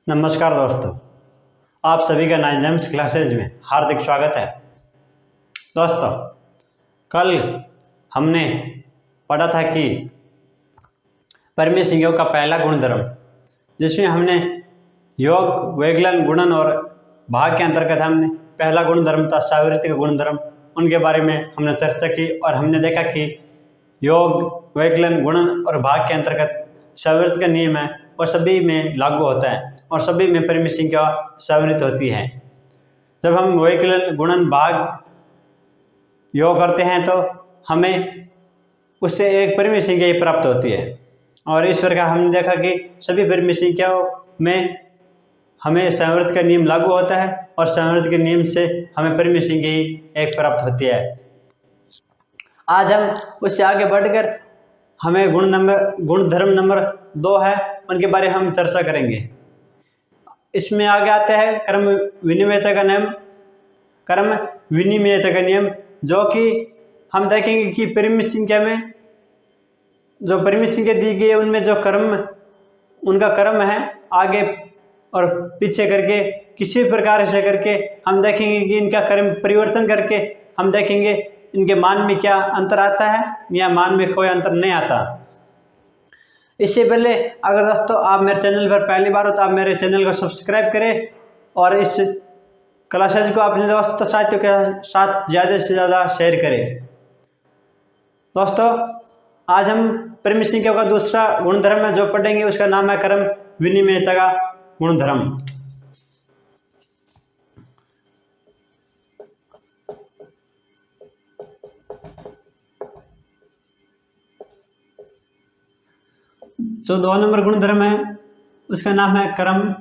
नमस्कार दोस्तों, आप सभी का 9 क्लासेज में हार्दिक स्वागत है। दोस्तों, कल हमने पढ़ा था कि परिमेय संज्ञाओं का पहला गुणधर्म, जिसमें हमने योग, वैकलन, गुणन और भाग के अंतर्गत हमने पहला गुणधर्म था सार्वत्रिक गुणधर्म, उनके बारे में हमने चर्चा की और हमने देखा कि योग, वैकलन, गुणन और भाग के अंतर्गत सार्वत्रिक का नियम है और सभी में लागू होता है और सभी में परिमेय संख्या सार्वत्रिक होती है। जब हम वैकलन, गुणन, भाग, योग करते हैं तो हमें उससे एक परिमेय संख्या ही प्राप्त होती है और इस प्रकार हमने देखा कि सभी परिमेय संख्याओं में हमें सार्वत्रिक का नियम लागू होता है और सार्वत्रिक के नियम से हमें परिमेय संख्या ही एक प्राप्त होती है। आज हम उससे आगे बढ़कर हमें गुणधर्म नंबर 2 है, उनके बारे में हम चर्चा करेंगे। इसमें आगे आता है क्रम विनिमयता का नियम, जो कि हम देखेंगे कि परिमेय संख्या में जो परिमेय संख्या दी गई है उनमें जो उनका क्रम है आगे और पीछे करके किसी प्रकार से करके हम देखेंगे कि इनका क्रम परिवर्तन करके हम देखेंगे इनके मान में क्या अंतर आता है या मान में कोई अंतर नहीं आता। इससे पहले अगर दोस्तों आप मेरे चैनल पर पहली बार हो तो आप मेरे चैनल को सब्सक्राइब करें और इस क्लासेज को अपने दोस्तों साथियों के साथ ज़्यादा से ज़्यादा शेयर करें। दोस्तों, आज हम परिमेय संख्या का दूसरा गुणधर्म है जो पढ़ेंगे, उसका नाम है क्रम विनिमयता का गुणधर्म। जो 2 नंबर गुणधर्म है उसका नाम है क्रम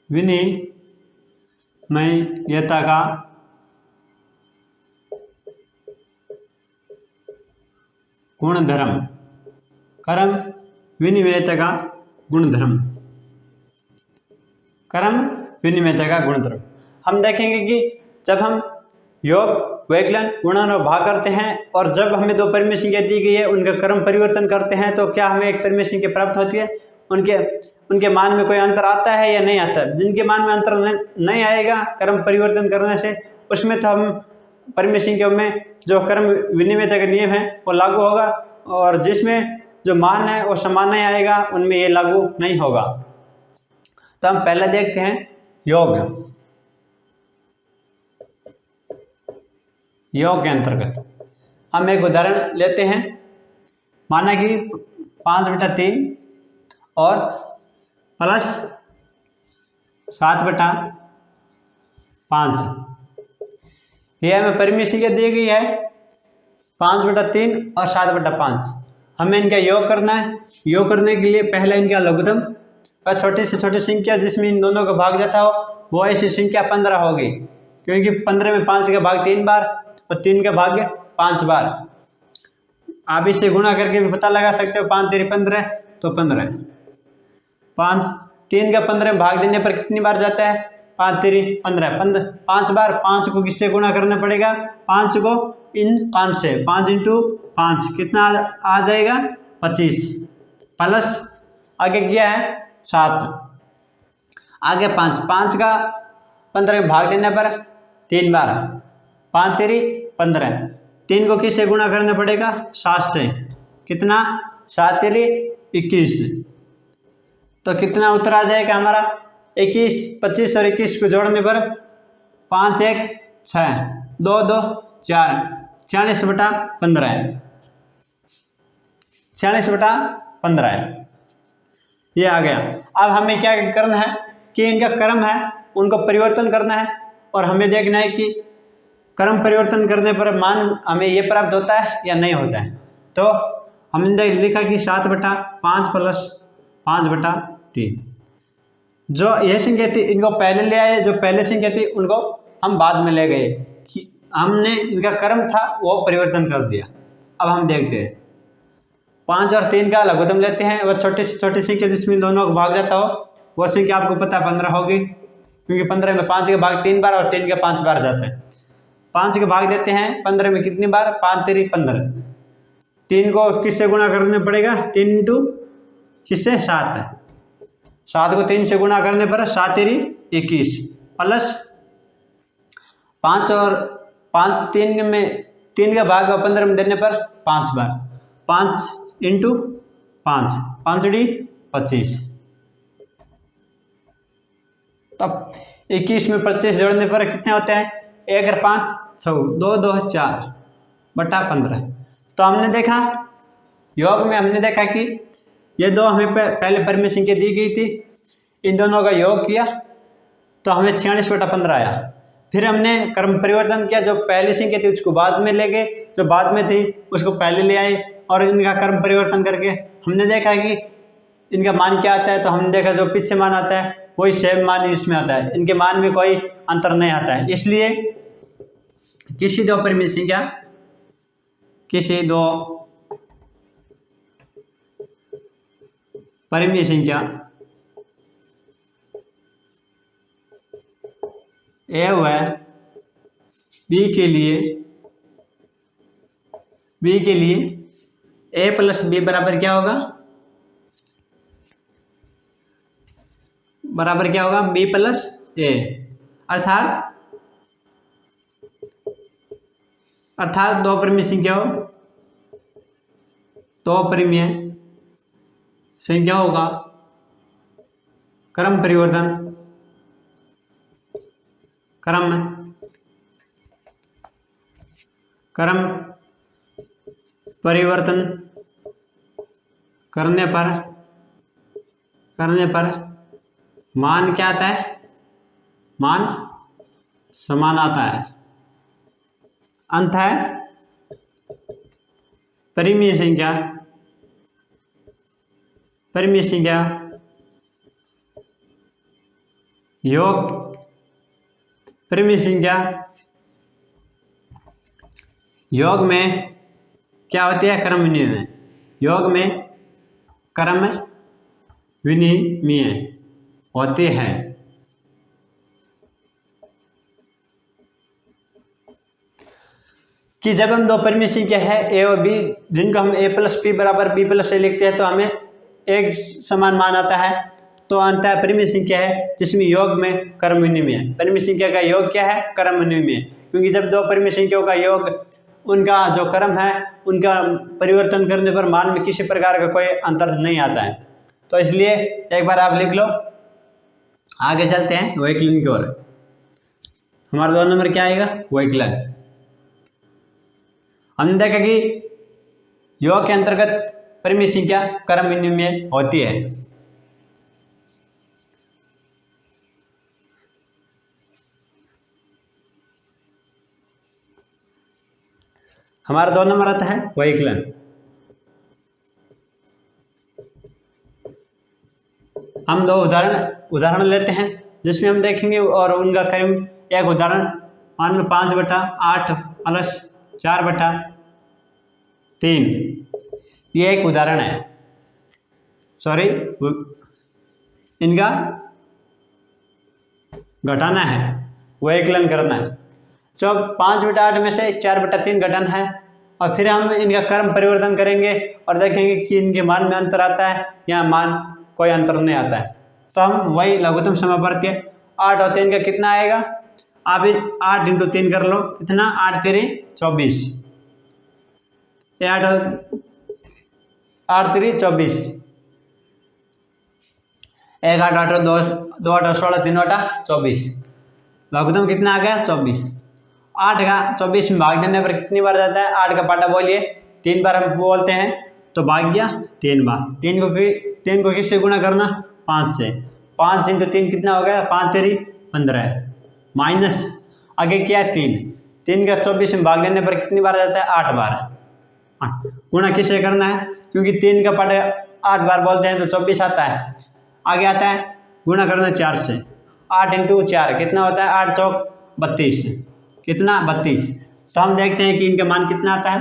विनिमयता का गुणधर्म। क्रम विनिमयता का गुणधर्म। क्रम विनिमयता का गुणधर्म हम देखेंगे कि जब हम योग, वैकलन, गुणन और भाग करते हैं और जब हमें 2 परिमेय संख्या दी गई है उनका क्रम परिवर्तन करते हैं तो क्या हमें एक परिमेय संख्या प्राप्त होती है। उनके मान में कोई अंतर आता है या नहीं आता। जिनके मान में अंतर नहीं आएगा क्रम परिवर्तन करने से, उसमें तो हम परिमेय संख्याओं में जो क्रम विनिमयता का नियम है वो लागू होगा और जिसमें जो मान है वो समान नहीं आएगा उनमें ये लागू नहीं होगा। तो हम पहले देखते हैं योग के अंतर्गत हम एक उदाहरण लेते हैं। माना कि 5/3 और प्लस 7/5 ये हमें परिमेय संख्या दी गई है 5/3 और 7/5। हमें इनका योग करना है। योग करने के लिए पहले इनका लघुत्तम और छोटी से छोटी संख्या जिसमें इन दोनों का भाग जाता हो वो ऐसी संख्या 15 होगी, क्योंकि 15 में 5 का भाग 3 बार और 3 का भाग 5 बार। आप इसे गुणा करके भी पता लगा सकते हो। 5 3 15 तो 15। 3 का 15 में भाग देने पर कितनी बार जाता है? 5 3 15 5 बार। 5 को किससे गुणा करना पड़ेगा? 5 को इन 5 से। 5 × 5 कितना आ जाएगा? 25 प्लस आगे क्या है 7, आगे 5 का 15 में भाग देने पर 3 बार। 5 3 15। 3 को किससे गुणा करना पड़ेगा? 7 से। कितना? 7 3 21। तो कितना उत्तर आ जाएगा हमारा? 21। 25 और 21 को जोड़ने पर 5 1 6 2 2 4 46/15 है। 46/15 है, ये आ गया। अब हमें क्या करना है कि इनका क्रम है उनको परिवर्तन करना है और हमें देखना है कि क्रम परिवर्तन करने पर मान हमें ये प्राप्त होता है या नहीं होता है। तो हमने लिखा कि 7/5 प्लस 5/3। जो यह संख्या थी इनको पहले ले आए, जो पहले संख्या थी उनको हम बाद में ले गए कि हमने इनका क्रम था वो परिवर्तन कर दिया। अब हम देखते हैं 5 और 3 का लघुत्तम लेते हैं। वह छोटी से छोटी संख्या जिसमें दोनों को भाग जाता हो वो संख्या आपको पता है 15 होगी, क्योंकि 15 में 5 के भाग 3 बार और 3 के 5 बार जाते हैं। 5 के भाग देते हैं 15 में कितनी बार? 5 3 15। 3 को किससे गुणा करना पड़ेगा? 3 × किससे? 7। 7 को 3 से गुणा करने पर 7 तेरी 21 प्लस 5 और 5 3 में 3 का भाग 15 में देने पर 5 बार 5 इंटू 5 5 25। तब 21 में 25 जोड़ने पर कितने होते हैं? 1 और 5 6 2 2 4 बटा 15। तो हमने देखा योग में हमने देखा कि ये दो हमें पहले परिमेय संख्या दी गई थी, इन दोनों का योग किया तो हमें 46 बटा 15 आया। फिर हमने क्रम परिवर्तन किया, जो पहली संख्या थी उसको बाद में ले गए, जो बाद में थी उसको पहले ले आए और इनका क्रम परिवर्तन करके हमने देखा कि इनका मान क्या आता है। तो हमने देखा जो पीछे मान आता है वही सेम मान इसमें आता है, इनके मान में कोई अंतर नहीं आता है। इसलिए किसी दो परिमेय संख्या ए व बी के लिए ए प्लस बी बराबर क्या होगा? बी प्लस ए। अर्थात दो परिमेय संख्याओं का क्रम परिवर्तन करने पर मान क्या आता है? मान समान आता है। अंत है परिमेय संख्या योग में क्या होती है? क्रम विनिमय। योग में क्रम विनिमय होते हैं। कि जब हम दो परिमेय संख्या है ए और बी, जिनको हम ए प्लस बी बराबर बी प्लस ए लिखते हैं, तो हमें एक समान मान आता है। तो अंततः परिमेय संख्या है जिसमें योग में क्रम विनिमय है। परिमेय संख्या का योग क्या है? क्रम विनिमय। क्योंकि जब दो परिमेय संख्याओं का योग, उनका जो क्रम है, उनका परिवर्तन करने पर मान में किसी प्रकार का कोई अंतर नहीं आता है। तो इसलिए एक बार आप लिख लो। आगे चलते हैं वैकलन की ओर। हमारा 2 नंबर क्या आएगा? वैकलन। हमने देखा कि योग के अंतर्गत परिमेय संख्या क्रम विनिमय होती है। हमारा 2 नंबर आता है वैकलन। हम 2 उदाहरण लेते हैं जिसमें हम देखेंगे और उनका क्रम। एक उदाहरण मान लो 5/8 प्लस 4/3। ये एक उदाहरण है। इनका घटाना है, वैकलन करना है। जब 5/8 में से 4/3 घटाना है और फिर हम इनका क्रम परिवर्तन करेंगे और देखेंगे कि इनके मान में अंतर आता है या मान कोई अंतर नहीं आता है। तो हम वही लघुत्तम समवर्ती 8 और 3 का कितना आएगा? आप 8 × 3 कर लो, कितना? 8 तेरी 24। 8 तेरी 24। 1 8 8 2 2 8 16 3 8 24। लघुत्तम कितना आ गया? 24। 8 का 24 में भाग देने पर कितनी बार जाता है? 8 का पाटा बोलिए 3 बार हम बोलते हैं, तो भाग गया 3 बार। 3 को किससे गुणा करना? 5 से। 5 × 3 कितना हो गया? 5 तेरी 15 माइनस आगे क्या है? 3 का 24 में भाग देने पर कितनी बार जाता है? 8 बार। गुणा किससे करना है? क्योंकि 3 का पाटा 8 बार बोलते हैं तो 24 आता है। आगे आता है गुणा करना 4 से। 8 × 4 कितना होता है? 8 चौक 32। कितना? 32। तो हम देखते हैं कि इनका मान कितना आता है।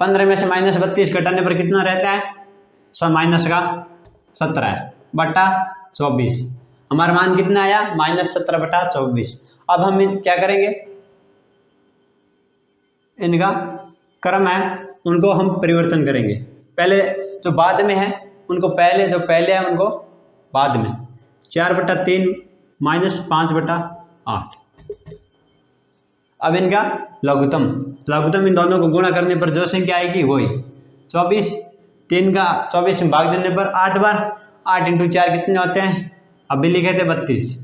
15 में से माइनस 32 घटाने पर कितना रहता है? माइनस का 17 बटा 24। हमारा मान कितना आया? -17 बटा 24। अब हम क्या करेंगे? इनका क्रम है उनको हम परिवर्तन करेंगे। पहले जो बाद में है उनको पहले, जो पहले है उनको बाद में। 4/3 माइनस 5/8। अब इनका लघुत्तम, लघुत्तम इन दोनों को गुणा करने पर जो संख्या आएगी वही 24। 3 का 24 में भाग देने पर 8 बार, 8 × 4 कितने होते हैं? अभी लिखे थे 32,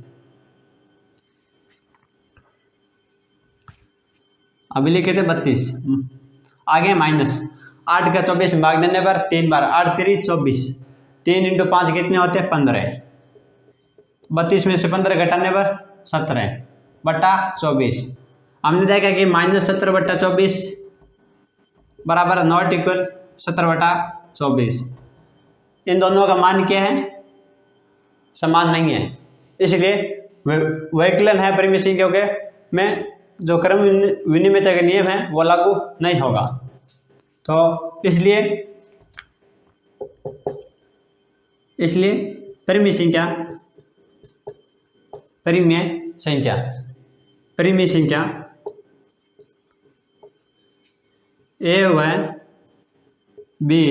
अभी लिखे थे 32। आगे माइनस 8 का 24 में भाग देने पर 3 बार, 8 3 24, 3 × 5 कितने होते हैं? 15। 32 में से 15 घटाने पर 17/24। हमने देखा कि -17/24 बराबर नॉट इक्वल 17/24। इन दोनों का मान क्या है? समान नहीं है, इसलिए वैकलन है परिमेय संख्याओं के में जो क्रम विनिमयता का नियम है वो लागू नहीं होगा। तो इसलिए परिमेय संख्या ए व बी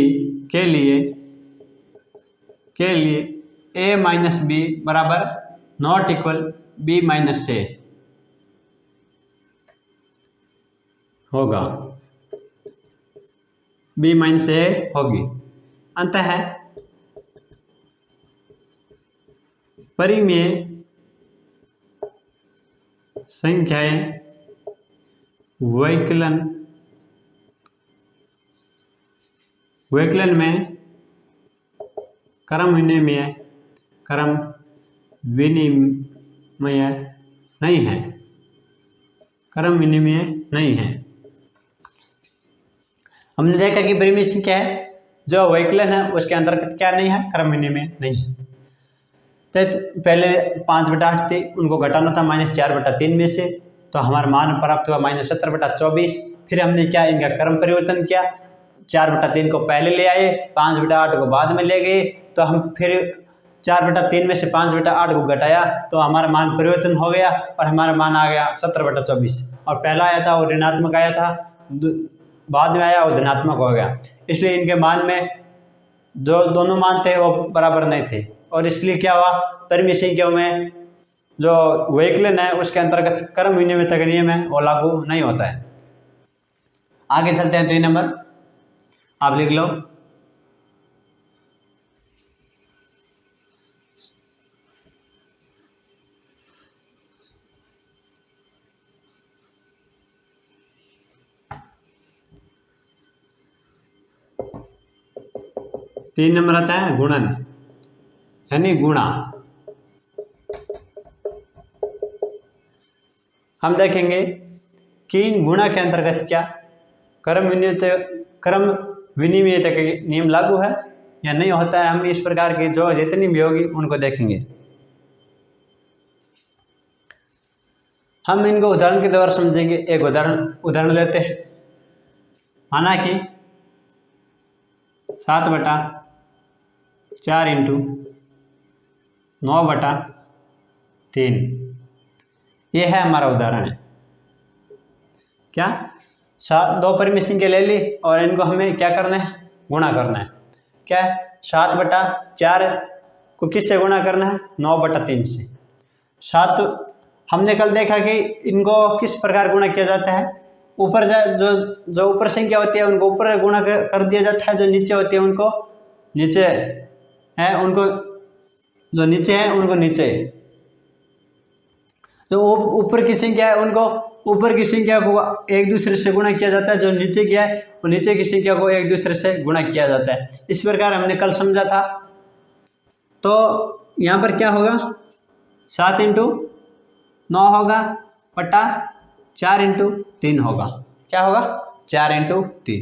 के लिए a - b बराबर नॉट इक्वल b - a होगा, b - a होगी। अंतः परिमेय संख्याएं वैकलन में क्रम विनिमय नहीं है, क्रम विनिमय नहीं है। हमने देखा कि परिमेय संख्या है जो वैकलन है उसके अंतर्गत क्या नहीं है? क्रम विनिमय नहीं है। तो पहले 5/8 थे, उनको घटाना था -4/3 में से, तो हमारा मान प्राप्त हुआ -17/24। फिर हमने क्या? इनका क्रम परिवर्तन किया, 4/3 को पहले ले आए, 5/8 को बाद में ले गए। तो हम फिर 4/3 में से 5/8 को घटाया तो हमारा मान परिवर्तन हो गया और हमारा मान आ गया 17/24। और पहला आया था वो ऋणात्मक आया था, बाद में आया वो धनात्मक हो गया। इसलिए इनके मान में जो दोनों मान थे वो बराबर नहीं थे, और इसलिए क्या हुआ? परिमेय संख्याओं में जो वैकलन है उसके अंतर्गत क्रम विनिमयता का नियम है वो लागू नहीं होता है। आगे चलते हैं। 3 नंबर आप लिख लो। तीन नंबर आता है गुणन, यानी गुणा। हम देखेंगे कि गुणा के अंतर्गत क्या क्रम विनिमयता के नियम लागू है या नहीं होता है। हम इस प्रकार की जो जितनी भी होगी उनको देखेंगे। हम इनको उदाहरण के द्वारा समझेंगे। एक उदाहरण लेते हैं। माना कि 7/4 × 9/3 ये है हमारा उदाहरण है। क्या? 2 परिमेय संख्या ले ली और इनको हमें क्या करना है? गुणा करना है। क्या? 7/4 को किससे गुणा करना है? 9/3 से। 7 हमने कल देखा कि इनको किस प्रकार गुणा किया जाता है। ऊपर जो ऊपर संख्या होती है उनको ऊपर गुणा कर दिया जाता है, जो नीचे होती है उनको नीचे है, उनको जो नीचे है उनको नीचे। जो ऊपर की संख्या है उनको ऊपर की संख्या को एक दूसरे से गुणा किया जाता है, जो नीचे की है वो नीचे की संख्या को एक दूसरे से गुणा किया जाता है। इस प्रकार हमने कल समझा था। तो यहाँ पर क्या होगा? 7 × 9 होगा बटा 4 × 3 होगा। क्या होगा? 4 × 3।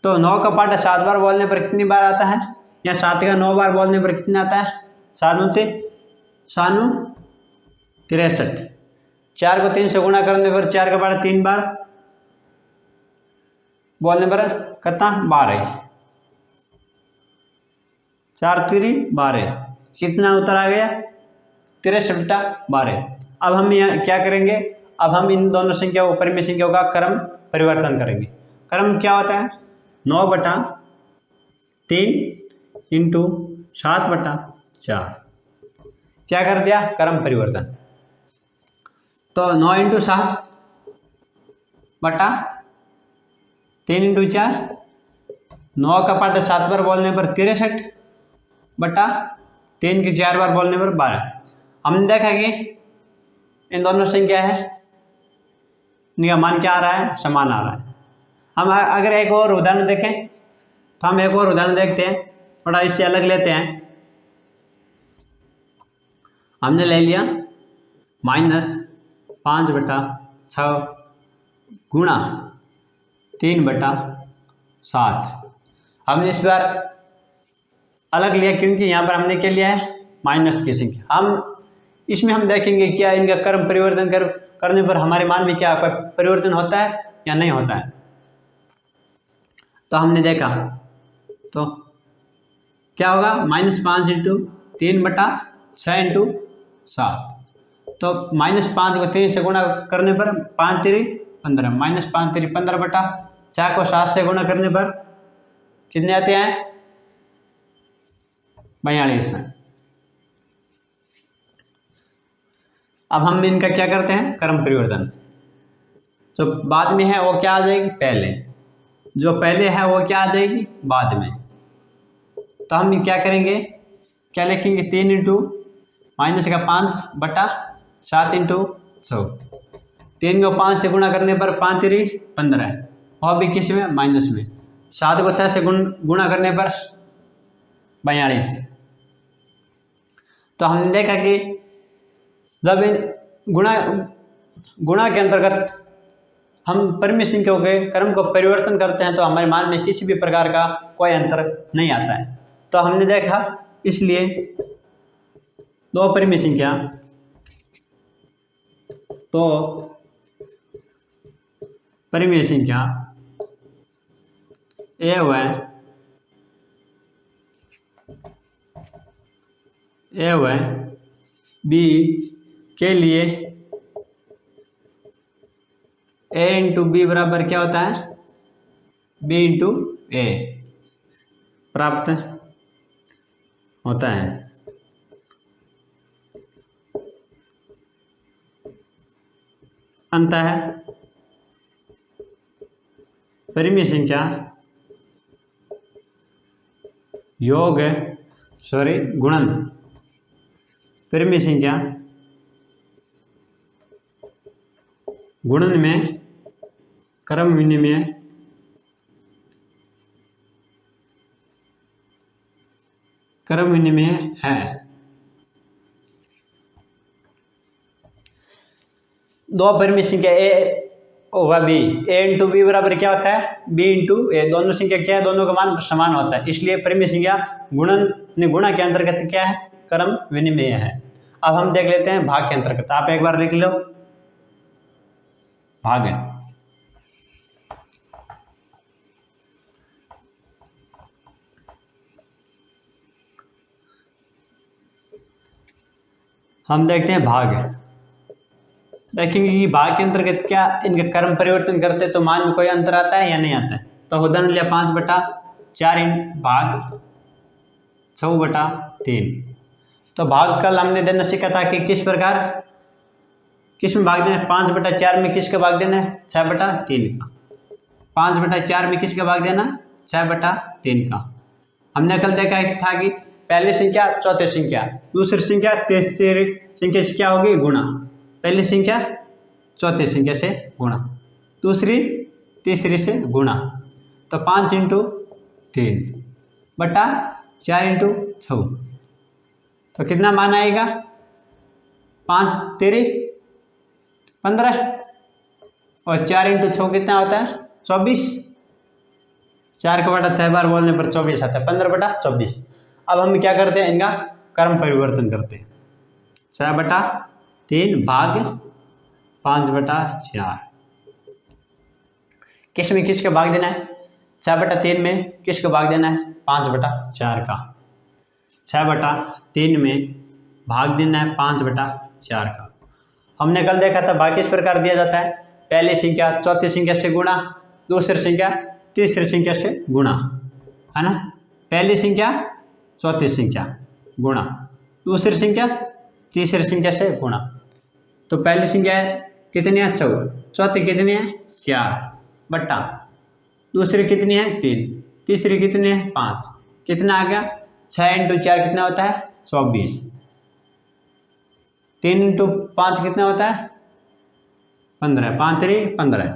तो 9 का पाटा 7 बार बोलने पर कितनी बार आता है? या 7 का 9 बार बोलने पर कितना आता है? 7 63। 4 को 3 से गुणा करने पर 4 का पाटा 3 बार बोलने पर कितना? 12। 4 3 12। कितना उत्तर आ गया? 63/12। अब हम यहाँ क्या करेंगे? अब हम इन दोनों संख्याओं परिमेय संख्याओं का क्रम परिवर्तन करेंगे। क्रम क्या होता है 9/3 इंटू 7/4। क्या कर दिया क्रम परिवर्तन। तो 9 इंटू 7/3 इंटू 4, 9 का पार्ट 7 बार बोलने पर 63/3 की 4 बार बोलने पर 12। हमने देखा कि इन दोनों संख्या है, इनका मान क्या आ रहा है समान आ रहा है। हम अगर एक और उदाहरण देखें तो हम एक और उदाहरण देखते हैं, थोड़ा इससे अलग लेते हैं। हमने ले लिया -5/6 गुणा 3/7। हमने इस बार अलग लिया क्योंकि यहाँ पर हमने क्या लिया है माइनस की संख्या। इसमें हम देखेंगे क्या इनका क्रम परिवर्तन करने पर हमारे मान में क्या कोई परिवर्तन होता है या नहीं होता है। तो हमने देखा तो क्या होगा -5 इंटू 3/6 इंटू 7। तो -5 को 3 से गुणा करने पर 5 3 15, -5 3 15/4 को 7 से गुणा करने पर कितने आते हैं 42। अब हम इनका क्या करते हैं क्रम परिवर्तन। जो बाद में है वो क्या आ जाएगी पहले, जो पहले है वो क्या आ जाएगी बाद में। तो हम क्या करेंगे क्या लिखेंगे 3 इंटू माइनस का 5/7 इंटू 6। 3 को 5 से गुणा करने पर 5 3 15 और भी किस में माइनस में। 7 को 6 से गुणा करने पर 42। तो हमने देखा कि जब इन गुणा के अंतर्गत हम परिमेय संख्याओं के क्रम को परिवर्तन करते हैं तो हमारे मान में किसी भी प्रकार का कोई अंतर नहीं आता है। तो हमने देखा इसलिए दो परिमेय संख्या ए व बी के लिए ए इंटू बी बराबर क्या होता है बी इंटू ए प्राप्त होता है। अंत है परिमेय संख्या गुणन परिमेय संख्या गुणन में क्रम विनिमय है। दो परिमेय संख्या ए व बी, ए इंटू बी बराबर क्या होता है बी इंटू ए। दोनों संख्या क्या है दोनों का मान समान होता है, इसलिए परिमेय संख्या गुणा के अंतर्गत क्या है क्रम विनिमय है। अब हम देख लेते हैं भाग के अंतर्गत। आप एक बार लिख लो भाग है। हम देखते हैं भाग। देखेंगे कि भाग के अंतर्गत क्या इनका क्रम परिवर्तन करते तो मान में कोई अंतर आता है या नहीं आता है। तो उदाहरण लिया 5/4 भाग 6/3। तो भाग कल हमने देना सीखा था कि किस प्रकार किस में भाग देना है। 5/4 में किसका भाग देना है 6/3 का। 5/4 में किसका भाग देना 6/3 का। हमने कल देखा था कि पहली संख्या चौथी संख्या दूसरी संख्या तीसरी संख्या से क्या होगी गुणा। पहली संख्या चौथी संख्या से गुणा, दूसरी तीसरी से गुणा। तो 5 इंटू 3/4 इंटू 6। तो कितना मान आएगा 5 3 15 और 4 इंटू 6 कितना होता है 24। 4 का बटा 6 बार बोलने पर 24 आता है 15/24। अब हम क्या करते हैं इनका क्रम परिवर्तन करते हैं। 6/3 भाग 5/4 किस में किसका भाग देना है 6/3 में किसका भाग देना है 5/4 का। 6/3 में भाग देना है 5/4 का। हमने कल देखा था भाग किस प्रकार दिया जाता है पहली संख्या चौथी संख्या से गुणा दूसरी संख्या तीसरी संख्या से गुणा, है ना। पहली संख्या चौथी संख्या गुणा, दूसरी संख्या तीसरी संख्या से गुणा। तो पहली संख्या कितनी है 14, चौथी कितनी है 4 बट्टा, दूसरी कितनी है 3, तीसरी कितनी है 5, कितना आ गया 6 × 4 कितना होता है 24, 3 × 5 कितना होता है 15, 5 × 3 15।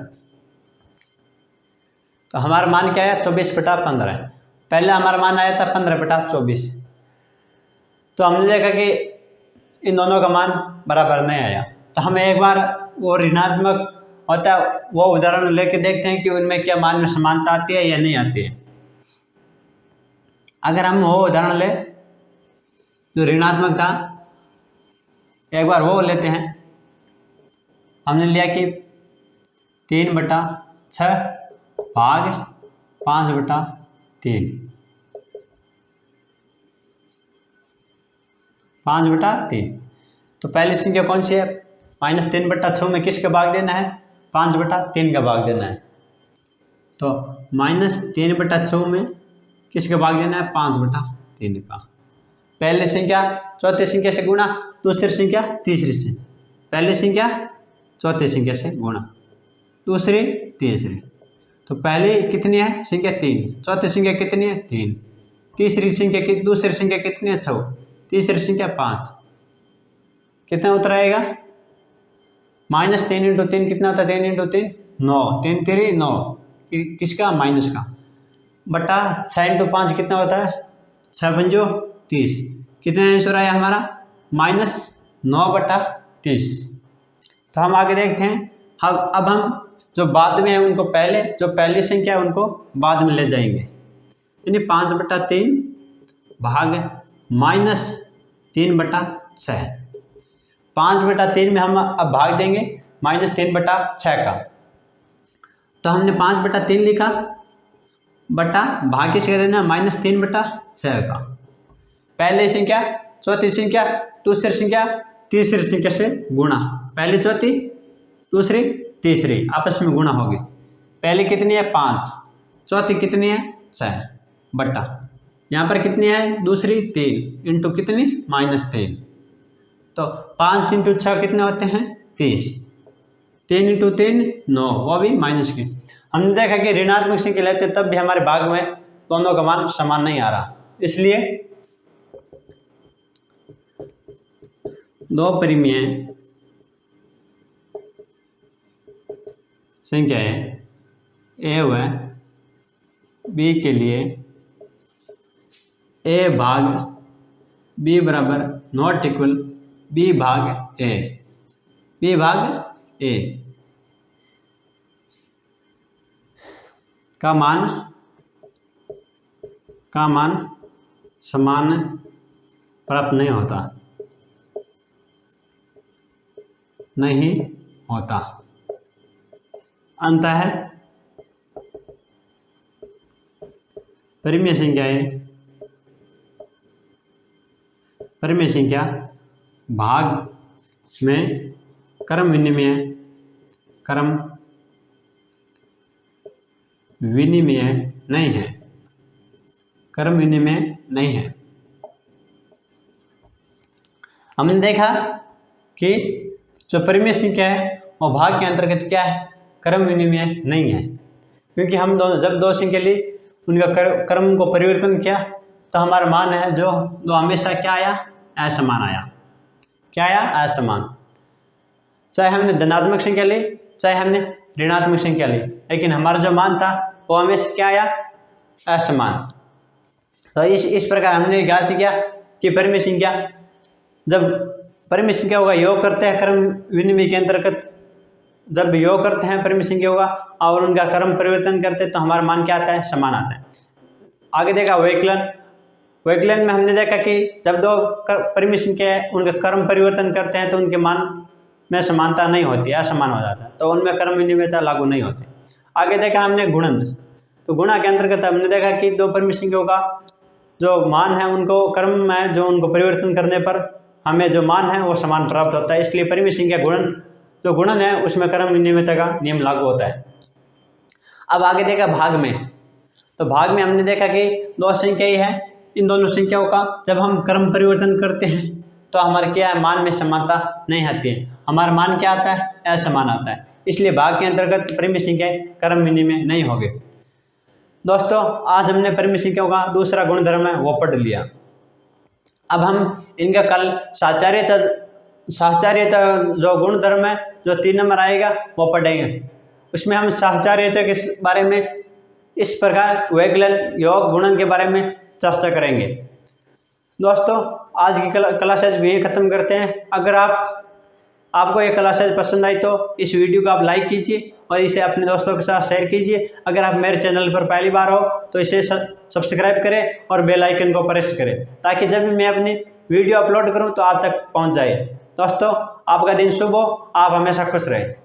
तो हमारा मान क्या आया 24/15। पहले हमारा मान आया था 15/24। तो हमने देखा कि इन दोनों का मान बराबर नहीं आया, तो हमें एक बार वो ऋणात्मक होता है वो उदाहरण लेके देखते हैं कि उनमें क्या मान में समानता आती है या नहीं आती है। अगर हम वो उदाहरण ले जो ऋणात्मक था, एक बार वो लेते हैं। हमने लिया कि 3/6 भाग 5/3, 5/3। तो पहली संख्या कौन सी है -3/6 में किसका भाग देना है 5/3 का भाग देना है। तो -3/6 में किसका भाग देना है 5/3 का। पहली संख्या चौथी संख्या से गुणा, दूसरी संख्या तीसरी से, पहली संख्या चौथी संख्या से गुणा, दूसरी तीसरी। तो पहली कितनी है संख्या 3, चौथी संख्या कितनी है 3, तीसरी संख्या की दूसरी संख्या कितनी है 6, तीसरी संख्या 5, कितना उत्तर आएगा -3 × 3 कितना होता है 3 × 3 9, 3 3 9 किसका माइनस का, बटा 6 × 5 कितना होता है 6 पंजो 30, कितना आंसर आया हमारा -9/30। तो हम आगे देखते हैं। अब हम जो बाद में है उनको पहले, जो पहली संख्या है उनको बाद में ले जाएंगे। यानी 5/3 भाग -3/6, 5/3 में हम अब भाग देंगे -3/6 का। तो हमने 5/3 लिखा बटा भाग किसका देना -3/6 का। पहली संख्या चौथी संख्या दूसरी संख्या तीसरी संख्या से गुणा, पहली चौथी दूसरी तीसरी आपस में गुणा होगी। पहली कितनी है 5, चौथी कितनी है 6 बट्टा, यहाँ पर कितनी है दूसरी 3 इंटू कितनी -3। तो 5 × 6 कितने होते हैं 30, 3 × 3 9, वो भी माइनस की। हमने देखा कि ऋणात्मक संख्या लेते तब भी हमारे भाग में दोनों का मान समान नहीं आ रहा, इसलिए दो परिमेय संख्याएं ए व बी के लिए ए भाग बी बराबर नॉट इक्वल बी भाग ए, बी भाग ए का मान समान प्राप्त नहीं होता। अंतः परिमेय संख्या भाग में क्रम विनिमय नहीं है, क्रम विनिमय नहीं है। हमने देखा कि जो परिमेय संख्या है वो भाग के अंतर्गत क्या है क्रम विनिमय नहीं है, क्योंकि हम जब दो संख्या ली उनका क्रम को परिवर्तन किया तो हमारा मान है जो हमेशा क्या आया असमान आया। क्या आया असमान, चाहे हमने धनात्मक संख्या ली चाहे हमने ऋणात्मक संख्या ली, लेकिन हमारा जो मान था वो हमेशा क्या आया असमान। तो इस प्रकार हमने ज्ञात किया कि परिमेय संख्या जब परिमेय संख्या होगा योग करते हैं क्रम विनिमय के अंतर्गत, जब योग करते हैं परिमेय संख्या होगा और उनका क्रम परिवर्तन करते हैं तो हमारा मान क्या आता है समान आता है। आगे देखा वैकलन में हमने देखा कि जब दो परिमेय संख्या है उनका क्रम परिवर्तन करते हैं तो उनके मान में समानता नहीं होती, असमान हो जाता है, तो उनमें क्रम विनिमयता लागू नहीं होती। आगे देखा हमने गुणन, तो गुणा के अंतर्गत हमने देखा कि दो परिमेय संख्याओं का जो मान है उनको क्रम में जो उनको परिवर्तन करने पर हमें जो मान है वो समान प्राप्त होता है, इसलिए परिमेय संख्या गुणन जो गुणन है उसमें क्रम विनिमयता का नियम लागू होता है। अब आगे देखा भाग में, तो भाग में हमने देखा कि दो संख्या ही है, इन दोनों संख्याओं का जब हम क्रम परिवर्तन करते हैं तो हमारे क्या है, मान में समानता नहीं आती है, हमारा मान क्या आता है, असमान आता है, इसलिए भाग के अंतर्गत परिमेय संख्याएं क्रम विनिमय नहीं होगी। दोस्तों आज हमने परिमेय संख्याओं का दूसरा गुणधर्म है वो पढ़ लिया। अब हम इनका कल साहचर्यता जो गुणधर्म है जो 3 नंबर आएगा वो पढ़ेंगे। उसमें हम साहचर्यता के बारे में इस प्रकार वैकलन योग गुणन के बारे में चर्चा करेंगे। दोस्तों आज की क्लासेज भी ख़त्म करते हैं। अगर आपको ये क्लासेज पसंद आई तो इस वीडियो को आप लाइक कीजिए और इसे अपने दोस्तों के साथ शेयर कीजिए। अगर आप मेरे चैनल पर पहली बार हो तो इसे सब्सक्राइब करें और बेल आइकन को प्रेस करें ताकि जब भी मैं अपनी वीडियो अपलोड करूं तो आप तक पहुंच जाए। दोस्तों आपका दिन शुभ हो, आप हमेशा खुश रहें।